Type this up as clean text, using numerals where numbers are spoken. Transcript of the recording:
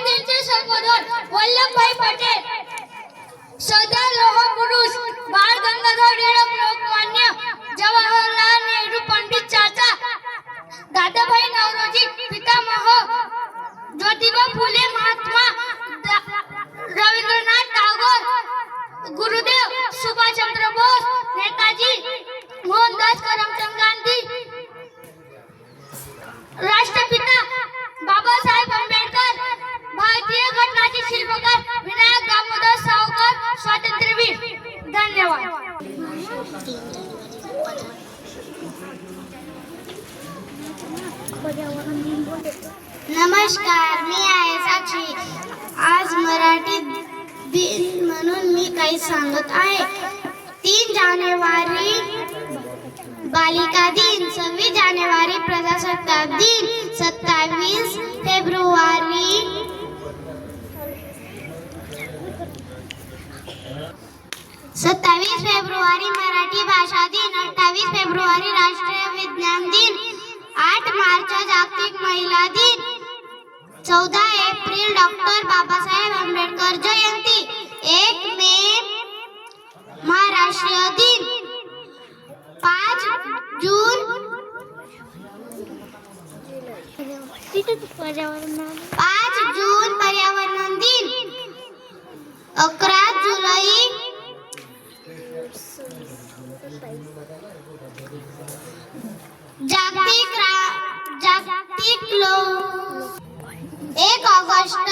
त्यांचे संबोधन वल्लभभाई पटेल, सरदार लोह पुरुष बाळ गंगाधर टिळक, लोकमान्य जवाहरलाल नेहरू, पंडित चाचा दादाभाई नौरोजी, पितामह ज्योतिबा फुले, महात्मा रवींद्रनाथ टागोर, गुरुदेव सुभाषचंद्र बोस, नेताजी मोहनदास करमचंद गांधी, राष्ट्रपिता बाबासाहेब आंबेडकर, भारतीय घटनाचे शिल्पकार विनायक दामोदर सावरकर, स्वातंत्र्यवीर. धन्यवाद. नमस्कार, मी आहे साक्षी. आज मराठी दिन म्हणून मी काही सांगत आहे. 3 जानेवारी बालिका दिन, 26 जानेवारी प्रजासत्ताक दिन, 27 फेब्रुवारी मराठी भाषा दिन, 28 फेब्रुवारी राष्ट्रीय विज्ञान दिन, 8 मार्च जागतिक महिला दिन, 14 एप्रिल डॉक्टर बाबासाहेब आंबेडकर जयंती, 1 मे महाराष्ट्र दिन, 5 जून पर्यावरण दिन, 11 जुलै जागतिक 1 ऑगस्ट